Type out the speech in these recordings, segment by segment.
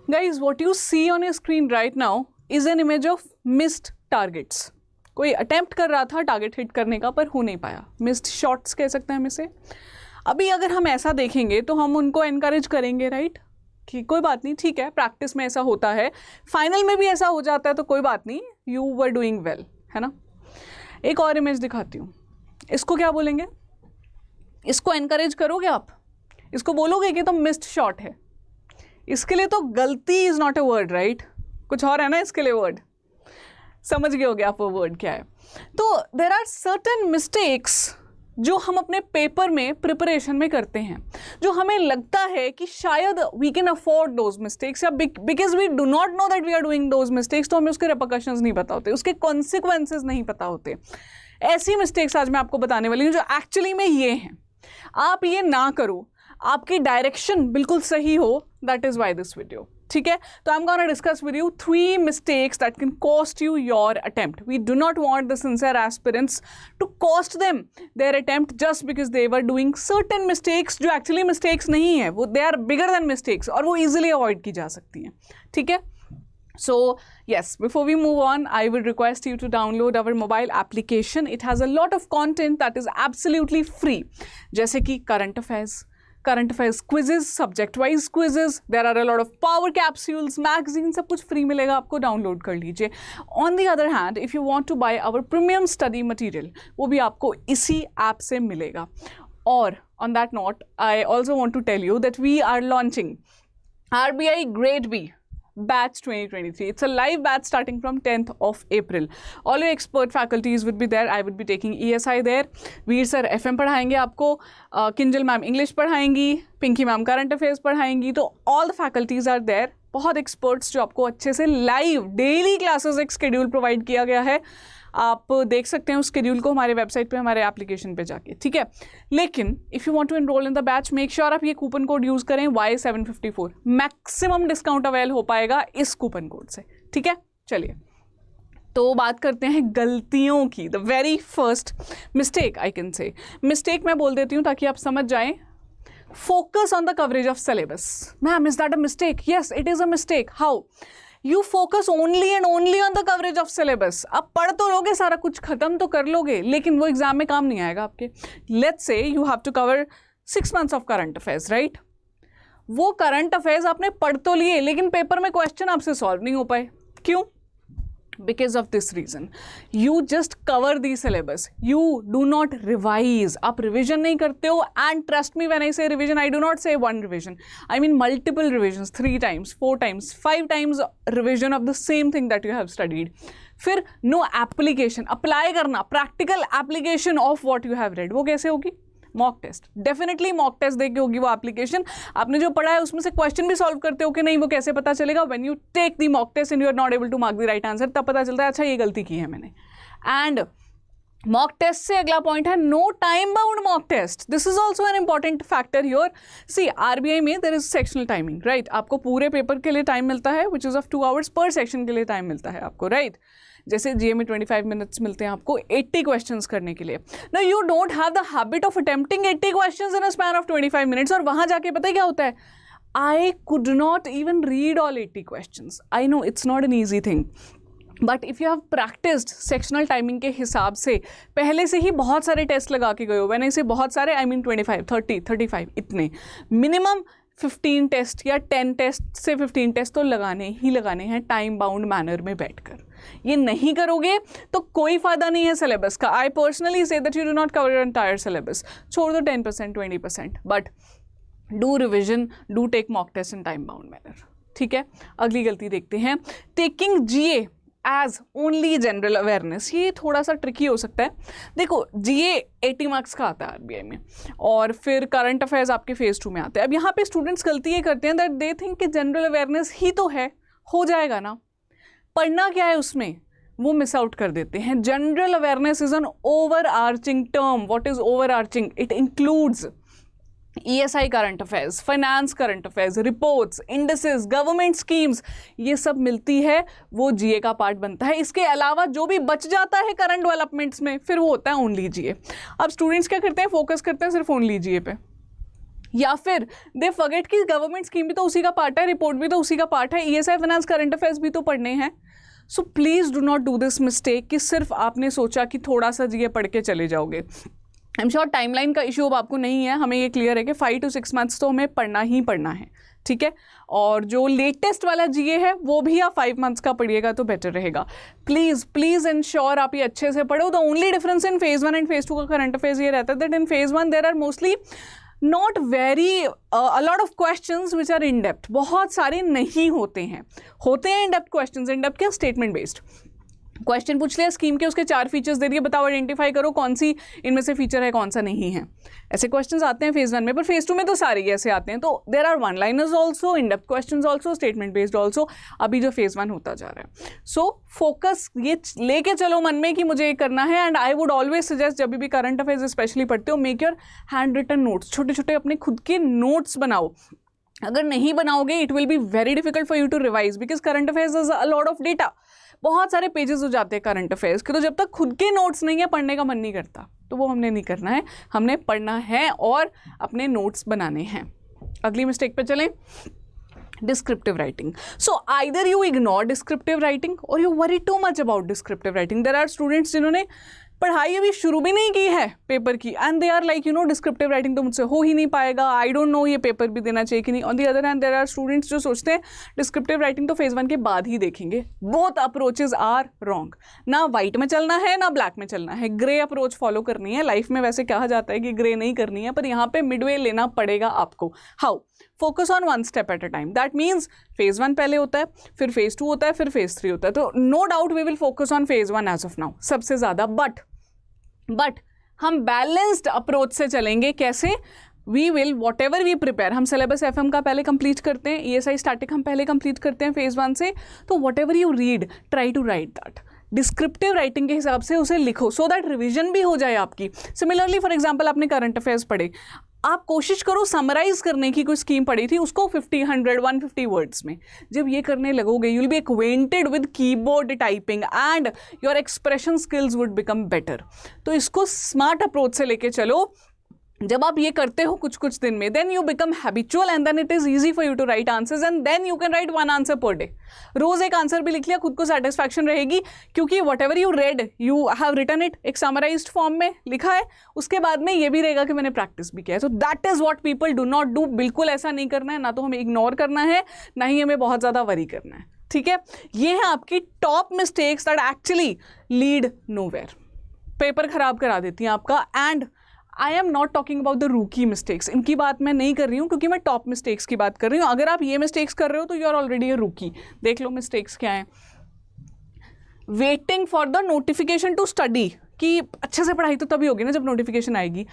Guys, what you see on your screen right now is an image of missed targets. कोई attempt कर रहा था target hit करने का पर हो नहीं पाया, मिस्ड शॉट्स कह सकते हैं हम इसे. अभी अगर हम ऐसा देखेंगे तो हम उनको एनकरेज करेंगे, राइट, कि कोई बात नहीं, ठीक है, प्रैक्टिस में ऐसा होता है, फाइनल में भी ऐसा हो जाता है तो कोई बात नहीं, यू वर डूइंग वेल, है ना. एक और इमेज दिखाती हूँ, इसको क्या बोलेंगे, इसको एनकरेज करोगे आप, इसको बोलोगे कि तो मिस्ड शॉट है. इसके लिए तो गलती is not a word, right, कुछ और है ना इसके लिए वर्ड, समझ गए होगे आप वो वर्ड क्या है. तो देयर आर सर्टेन मिस्टेक्स जो हम अपने पेपर में प्रिपरेशन में करते हैं, जो हमें लगता है कि शायद we can afford those mistakes, या because we do not know that we are doing those mistakes, तो हमें उसके रिपरकशंस नहीं पता होते, उसके कॉन्सिक्वेंसेज नहीं पता होते. ऐसी मिस्टेक्स आज मैं आपको बताने वाली हूँ जो एक्चुअली में ये हैं. आप ये ना करो, आपकी डायरेक्शन बिल्कुल सही हो, that is why this video. ठीक है, तो I am gonna discuss with you 3 mistakes that can cost you your attempt. We do not want the sincere aspirants to cost them their attempt just because they were doing certain mistakes जो actually mistakes नहीं है, वो they are bigger than mistakes और वो easily avoid की जा सकती हैं. ठीक है. So yes, before we move on, I will request you to download our mobile application. It has a lot of content that is absolutely free. जैसे कि current affairs quizzes, subject wise quizzes, there are a lot of power capsules, magazines, सब कुछ free मिलेगा आपको, download कर लीजिए. On the other hand, if you want to buy our premium study material, वो भी आपको इसी ऐप से मिलेगा. और on that note, I also want to tell you that we are launching RBI Grade B Batch 2023. It's a live batch starting from 10th of April. All your expert faculties would be there. I would be taking ESI there. Veer sir FM पढ़ाएंगे आपको, Kinjal ma'am English पढ़ाएंगी, Pinky ma'am current affairs पढ़ाएंगी. तो all the faculties are there. बहुत experts जो आपको अच्छे से लाइव डेली क्लासेस एक शेड्यूल प्रोवाइड किया गया है. आप देख सकते हैं उस शेड्यूल को हमारे वेबसाइट पे, हमारे एप्लीकेशन पे जाके. ठीक है, लेकिन if you want to enroll in the batch, make sure आप ये कूपन कोड यूज़ करें Y754. मैक्सिमम डिस्काउंट अवेल हो पाएगा इस कूपन कोड से. ठीक है, चलिए तो बात करते हैं गलतियों की. The very first mistake, I can say mistake मैं बोल देती हूँ ताकि आप समझ जाएं. Focus on the coverage of syllabus. Ma'am, is that a mistake? Yes, it is a mistake. How? You focus only and only on the coverage of syllabus. आप पढ़ तो लोगे, सारा कुछ खत्म तो कर लोगे, लेकिन वो एग्जाम में काम नहीं आएगा आपके. Let's say you have to cover 6 months of current affairs, right? वो करंट अफेयर्स आपने पढ़ तो लिए, लेकिन पेपर में क्वेश्चन आपसे सॉल्व नहीं हो पाए. क्यों? Because of this reason, you just cover the syllabus. You do not revise. आप revision नहीं करते हो. And trust me when I say revision, I do not say one revision. I mean multiple revisions, 3 times, 4 times, 5 times revision of the same thing that you have studied. फिर no application, apply करना, practical application of what you have read. वो कैसे होगी? Mock test. Definitely mock test देके होगी वो application. आपने जो पढ़ा है उसमें से क्वेश्चन भी सॉल्व करते हो कि नहीं, वो कैसे पता चलेगा? When you take the mock test and you are not able to mark the right answer, तब पता चलता है अच्छा ये गलती की है मैंने. एंड मॉक टेस्ट से अगला पॉइंट है no time bound mock test. This is also an important factor your. See RBI में there is sectional timing, right. आपको पूरे पेपर के लिए टाइम मिलता है विच इज ऑफ 2 hours पर सेक्शन के लिए टाइम मिलता है आपको, राइट. जैसे जीए में 25 मिनट्स मिलते हैं आपको 80 क्वेश्चंस करने के लिए. Now you don't have the habit of attempting 80 questions in a span of 25 minutes. और वहां जाके पता है क्या होता है? I could not even read all 80 questions. I know it's not an easy thing, but if you have practised sectional timing के हिसाब से पहले से ही बहुत सारे टेस्ट लगा के गए हो. मैंने इसे बहुत सारे, आई मीन 25, 30, 35, इतने मिनिमम 15 टेस्ट या 10 टेस्ट से 15 टेस्ट तो लगाने ही लगाने हैं टाइम बाउंड मैनर में बैठकर. ये नहीं करोगे तो कोई फायदा नहीं है सिलेबस का. I personally say that you do not cover your entire syllabus. छोड़ दो 10%, 20%, but do revision, do take mock test in time bound manner. ठीक है, अगली गलती देखते हैं. Taking GA as only general awareness. ये थोड़ा सा ट्रिकी हो सकता है. देखो जीए 80 मार्क्स का आता है आरबीआई में, और फिर करंट अफेयर्स आपके फेज 2 में आते हैं. अब यहाँ पे स्टूडेंट्स गलती ये करते हैं दैट दे थिंक कि जनरल अवेयरनेस ही तो है, हो जाएगा ना, पढ़ना क्या है उसमें, वो मिस आउट कर देते हैं. General awareness is an over arching term. What is over arching? It includes ESI current affairs, finance current affairs, reports, indices, government schemes, ये सब मिलती है, वो जीए का पार्ट बनता है. इसके अलावा जो भी बच जाता है करंट डेवलपमेंट्स में, फिर वो होता है ओनली जीए. अब स्टूडेंट्स क्या करते हैं? फोकस करते हैं सिर्फ ओनली जीए पे. या फिर दे फॉरगेट कि गवर्नमेंट स्कीम भी तो उसी का पार्ट है, रिपोर्ट भी तो उसी का पार्ट है, ESI फाइनेंस करंट अफेयर्स भी तो पढ़ने हैं. So please do not do this mistake कि सिर्फ आपने सोचा कि थोड़ा सा ये पढ़ के चले जाओगे. आई एम श्योर टाइमलाइन का इशू अब आपको नहीं है, हमें ये क्लियर है कि 5 to 6 months तो हमें पढ़ना ही पढ़ना है, ठीक है. और जो लेटेस्ट वाला GA है वो भी आप 5 months का पढ़िएगा तो बेटर रहेगा. प्लीज़ प्लीज़ इंश्योर आप ये अच्छे से पढ़ो. The only difference in phase 1 and phase 2 का करंट अफेयर्स ये रहता है that in phase 1 there are mostly not very a lot of questions which are in depth. बहुत सारे नहीं होते हैं in depth questions. In depth क्या, स्टेटमेंट बेस्ड क्वेश्चन पूछ लिया स्कीम के, उसके 4 फीचर्स दे दिए, बताओ आइडेंटिफाई करो कौन सी इनमें से फीचर है कौन सा नहीं है. ऐसे क्वेश्चंस आते हैं phase 1 में, पर phase 2 में तो सारे ही ऐसे आते हैं. तो there are one liners also, in depth questions also, statement based also, अभी जो phase 1 होता जा रहा है. सो फोकस ये लेके चलो मन में कि मुझे ये करना है. And I would always suggest जब भी करंट अफेयर्स स्पेशली पढ़ते हो, make your handwritten notes, छोटे छोटे अपने खुद के नोट्स बनाओ. अगर नहीं बनाओगे it will be very difficult for you to revise, because current affairs is a lot of data. बहुत सारे पेजेस हो जाते हैं करंट अफेयर्स के, तो जब तक खुद के नोट्स नहीं है पढ़ने का मन नहीं करता. तो वो हमने नहीं करना है, हमने पढ़ना है और अपने नोट्स बनाने हैं. अगली मिस्टेक पे चलें, descriptive writing. So either you ignore descriptive writing or you worry too much about descriptive writing. There are students जिन्होंने पढ़ाई अभी शुरू भी नहीं की है पेपर की, and they are like descriptive writing तो मुझसे हो ही नहीं पाएगा, आई डोंट नो ये पेपर भी देना चाहिए कि नहीं. On the other hand there are students जो सोचते हैं डिस्क्रिप्टिव राइटिंग तो phase 1 के बाद ही देखेंगे. Both approaches are wrong. ना वाइट में चलना है ना ब्लैक में चलना है, ग्रे अप्रोच फॉलो करनी है. लाइफ में वैसे कहा जाता है कि ग्रे नहीं करनी है, पर यहाँ पे मिडवे लेना पड़ेगा आपको. How? Focus on 1 step at a time. That means phase 1 पहले होता है, फिर phase 2 होता है, फिर phase 3 होता है. तो no doubt we will focus on phase 1 as of now सबसे ज़्यादा. बट हम बैलेंस्ड अप्रोच से चलेंगे. कैसे? We will whatever we prepare, हम सिलेबस FM का पहले कंप्लीट करते हैं, ESI स्टैटिक हम पहले कंप्लीट करते हैं phase 1 से. तो whatever you read try to write that. Descriptive writing के हिसाब से उसे लिखो सो दैट रिविजन भी हो जाए आपकी. सिमिलरली फॉर एग्जाम्पल आपने करंट अफेयर्स पढ़े, आप कोशिश करो समराइज करने की. कोई स्कीम पढ़ी थी उसको 50, 100, 150 वर्ड्स में जब ये करने लगोगे you will be acquainted with keyboard typing and your expression skills would become better. तो इसको स्मार्ट अप्रोच से लेके चलो. जब आप ये करते हो कुछ कुछ दिन में, then you become habitual and then it is easy for you to write answers and then you can write 1 answer per day. रोज एक आंसर भी लिख लिया, खुद को सेटिस्फैक्शन रहेगी क्योंकि whatever you read you have written it, एक समराइज्ड फॉर्म में लिखा है. उसके बाद में ये भी रहेगा कि मैंने प्रैक्टिस भी किया है. So that is what people do not do. बिल्कुल ऐसा नहीं करना है, ना तो हमें इग्नोर करना है, ना ही हमें बहुत ज़्यादा वरी करना है. ठीक है, ये है आपकी top mistakes that actually lead nowhere. Paper खराब करा देती हैं आपका. And I am not talking about the रूकी मिस्टेक्स, इनकी बात मैं नहीं कर रही हूँ क्योंकि मैं टॉप मिस्टेक्स की बात कर रही हूँ. अगर आप ये मिस्टेक्स कर रहे हो तो यू आर ऑलरेडी अ रूकी. देख लो मिस्टेक्स क्या हैं. Waiting for the notification to study, कि अच्छे से पढ़ाई तो तभी होगी ना जब नोटिफिकेशन आएगी.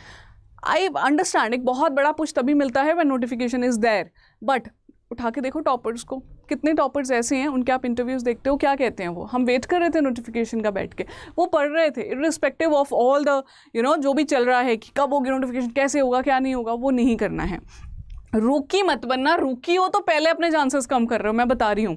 आई अंडरस्टैंड एक बहुत बड़ा पुश तभी मिलता है when notification is there. But उठा के देखो टॉपर्स को, कितने टॉपर्स ऐसे हैं उनके आप इंटरव्यूज़ देखते हो, क्या कहते हैं वो, हम वेट कर रहे थे नोटिफिकेशन का बैठ के, वो पढ़ रहे थे इर्रिस्पेक्टिव ऑफ ऑल द जो भी चल रहा है कि कब होगी नोटिफिकेशन, कैसे होगा क्या नहीं होगा. वो नहीं करना है. रूकी मत बनना. रूकी हो तो पहले अपने चांसेस कम कर रहे हो, मैं बता रही हूँ.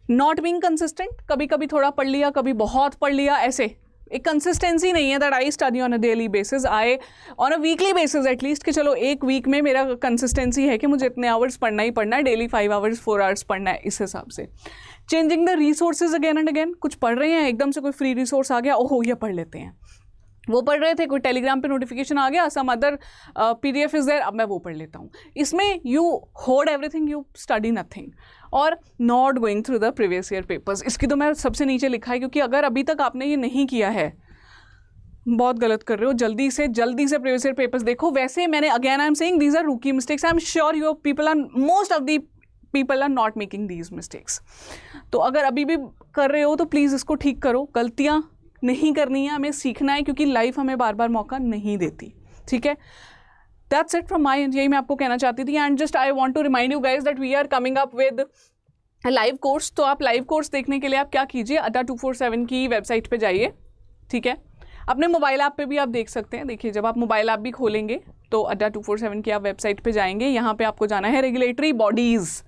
नॉट बीइंग कंसिस्टेंट, कभी कभी थोड़ा पढ़ लिया, कभी बहुत पढ़ लिया, ऐसे एक कंसिस्टेंसी नहीं है. That I study on a daily basis, I on a weekly basis at least, कि चलो एक वीक में मेरा कंसिस्टेंसी है कि मुझे इतने आवर्स पढ़ना ही पढ़ना है, डेली 5 hours 4 hours पढ़ना है. इस हिसाब से changing the resources again and again. कुछ पढ़ रहे हैं, एकदम से कोई फ्री रिसोर्स आ गया, ओहो ये पढ़ लेते हैं. वो पढ़ रहे थे, कोई टेलीग्राम पे नोटिफिकेशन आ गया, some other PDF is there, अब मैं वो पढ़ लेता हूँ. इसमें you hold everything, you study nothing. और not going through the previous year papers, इसकी तो मैं सबसे नीचे लिखा है क्योंकि अगर अभी तक आपने ये नहीं किया है बहुत गलत कर रहे हो. जल्दी से प्रीवियस ईयर पेपर्स देखो. वैसे मैंने again I am saying these are rookie mistakes. I am sure your people are, most of the people are not making these mistakes. तो अगर अभी भी कर रहे हो तो प्लीज़ इसको ठीक करो. गलतियाँ नहीं करनी है, हमें सीखना है क्योंकि लाइफ हमें बार बार मौका नहीं देती. ठीक है, that's it from my end, यही मैं आपको कहना चाहती थी. And just I want to remind you guys that we are coming up with live course. तो आप लाइव कोर्स देखने के लिए आप क्या कीजिए, अड्डा 247 की वेबसाइट पे जाइए. ठीक है, अपने मोबाइल ऐप पे भी आप देख सकते हैं. देखिए जब आप मोबाइल ऐप भी खोलेंगे तो अड्डा 247 की आप वेबसाइट पे जाएंगे. यहाँ पे आपको जाना है regulatory bodies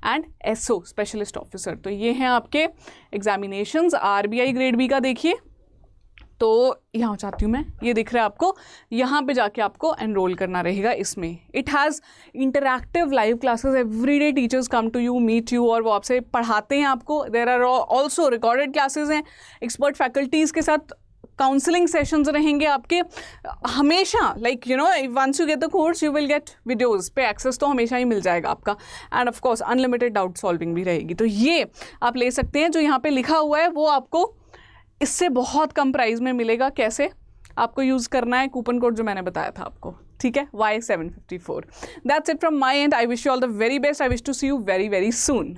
and SO specialist officer. तो ये हैं आपके एग्जामिनेशंस. RBI ग्रेड B का देखिए, तो यहाँ चाहती हूँ मैं, ये दिख रहा है आपको, यहाँ पे जाके आपको एनरोल करना रहेगा इसमें। It has interactive live classes, everyday teachers come to you, meet you, और वो आपसे पढ़ाते हैं आपको। There are also recorded classes हैं, एक्सपर्ट फैकल्टीज़ के साथ काउंसलिंग सेशंस रहेंगे आपके हमेशा। Like you know, once you get the course you will get videos पे एक्सेस, तो हमेशा ही मिल जाएगा आपका। And of course unlimited doubt solving भी रहेगी। तो ये आप ले सकते हैं, जो यहाँ पे लिखा हुआ है वो आपको इससे बहुत कम प्राइस में मिलेगा। कैसे आपको यूज़ करना है, कूपन कोड जो मैंने बताया था आपको, ठीक है, Y754। That's it from my end. I wish you all the very best. I wish to see you very very soon.